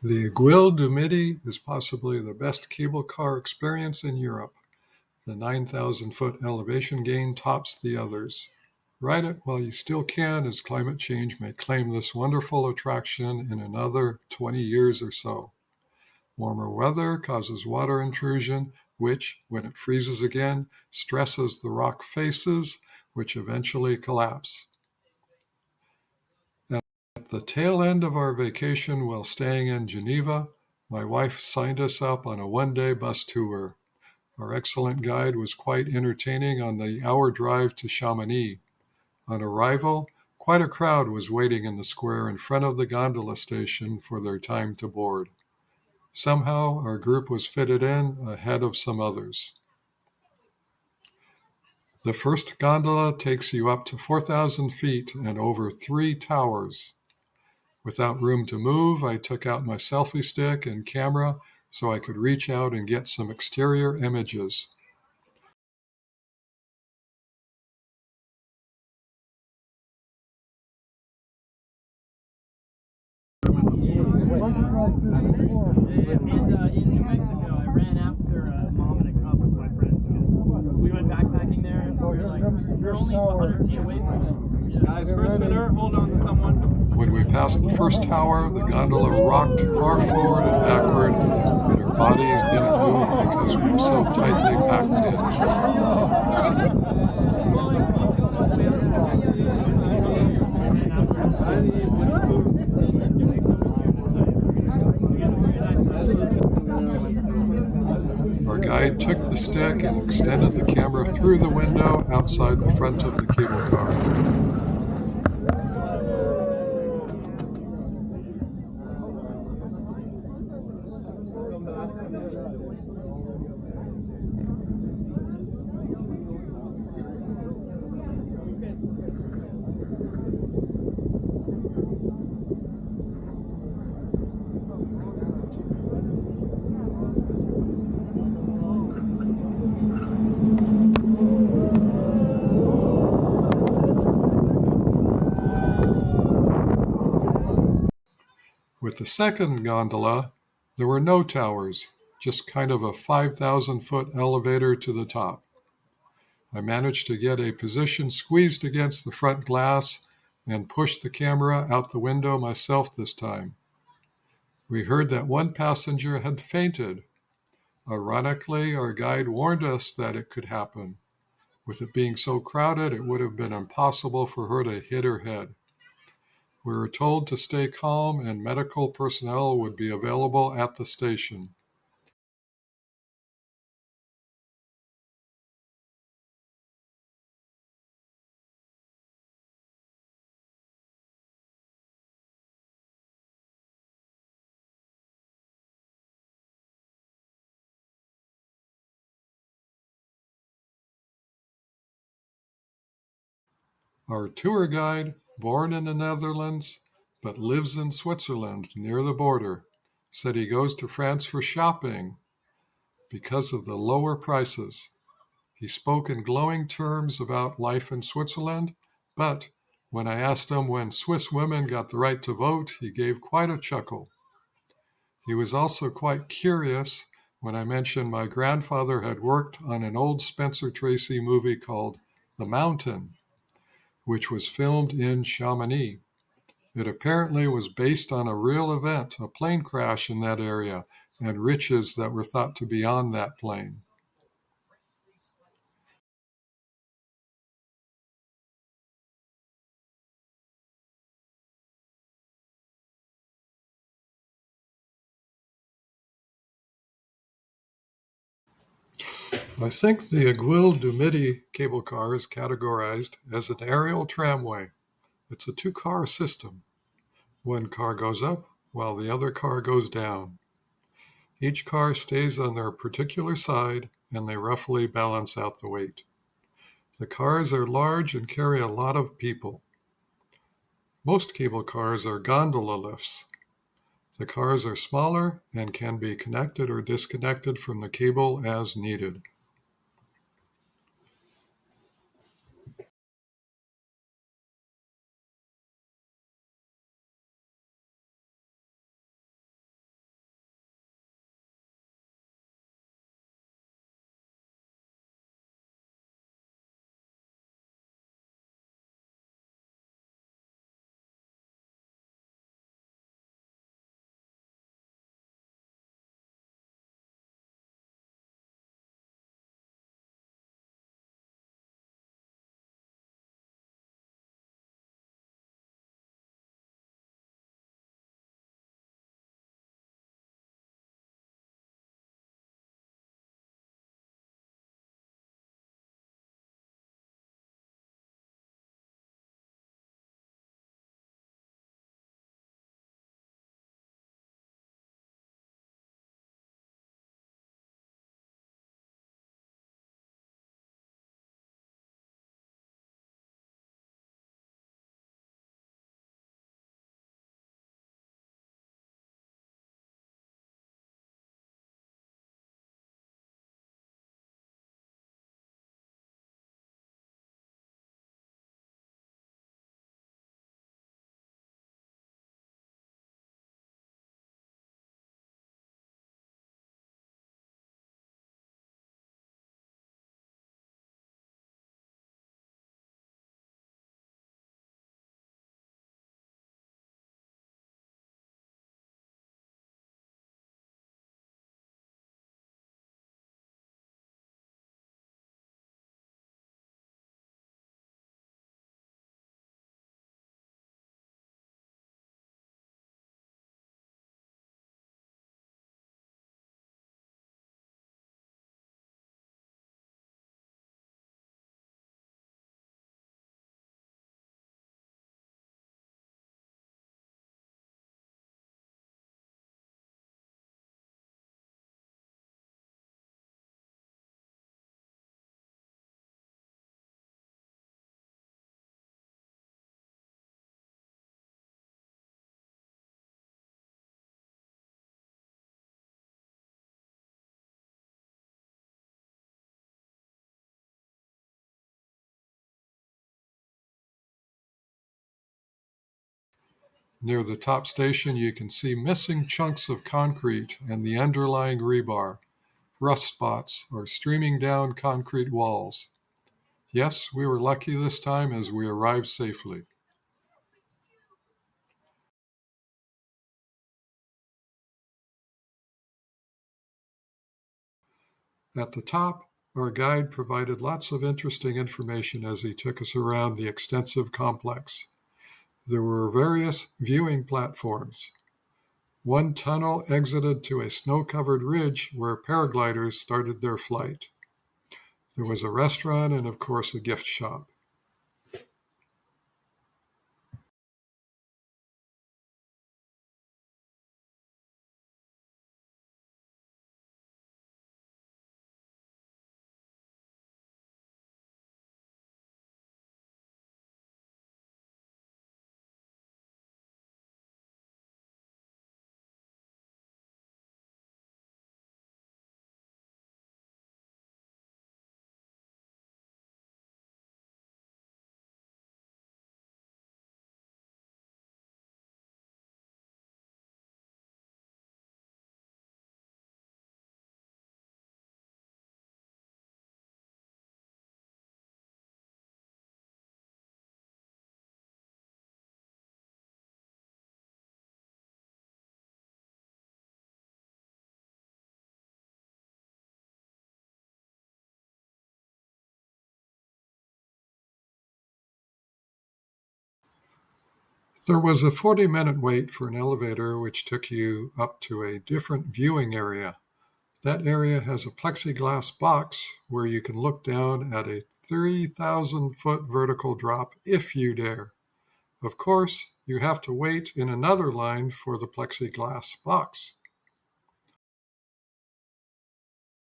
The Aiguille du Midi is possibly the best cable car experience in Europe. The 9,000-foot elevation gain tops the others. Ride it while you still can, as climate change may claim this wonderful attraction in another 20 years or so. Warmer weather causes water intrusion, which, when it freezes again, stresses the rock faces, which eventually collapse. At the tail end of our vacation while staying in Geneva, my wife signed us up on a one-day bus tour. Our excellent guide was quite entertaining on the hour drive to Chamonix. On arrival, quite a crowd was waiting in the square in front of the gondola station for their time to board. Somehow, our group was fitted in ahead of some others. The first gondola takes you up to 4,000 feet and over 3 towers. Without room to move, I took out my selfie stick and camera so I could reach out and get some exterior images. In New Mexico, I ran after a mom and a cub with my friends because we went backpacking there and we're only 100 feet away from it. Yeah. Guys, first spinner, hold on to someone. When we passed the first tower, the gondola rocked far forward and backward, but our bodies didn't move because we were so tightly packed in. Our guide took the stick and extended the camera through the window outside the front of the cable car. With the second gondola, there were no towers, just kind of a 5,000-foot elevator to the top. I managed to get a position squeezed against the front glass and pushed the camera out the window myself this time. We heard that one passenger had fainted. Ironically, our guide warned us that it could happen. With it being so crowded, it would have been impossible for her to hit her head. We were told to stay calm and medical personnel would be available at the station. Our tour guide, born in the Netherlands, but lives in Switzerland near the border, said he goes to France for shopping because of the lower prices. He spoke in glowing terms about life in Switzerland, but when I asked him when Swiss women got the right to vote, he gave quite a chuckle. He was also quite curious when I mentioned my grandfather had worked on an old Spencer Tracy movie called The Mountain, which was filmed in Chamonix. It apparently was based on a real event, a plane crash in that area, and riches that were thought to be on that plane. I think the Aiguille du Midi cable car is categorized as an aerial tramway. It's a two-car system. One car goes up while the other car goes down. Each car stays on their particular side and they roughly balance out the weight. The cars are large and carry a lot of people. Most cable cars are gondola lifts. The cars are smaller and can be connected or disconnected from the cable as needed. Near the top station, you can see missing chunks of concrete and the underlying rebar. Rust spots are streaming down concrete walls. Yes, we were lucky this time as we arrived safely. At the top, our guide provided lots of interesting information as he took us around the extensive complex. There were various viewing platforms. One tunnel exited to a snow-covered ridge where paragliders started their flight. There was a restaurant and, of course, a gift shop. There was a 40-minute wait for an elevator which took you up to a different viewing area. That area has a plexiglass box where you can look down at a 3,000-foot vertical drop if you dare. Of course, you have to wait in another line for the plexiglass box.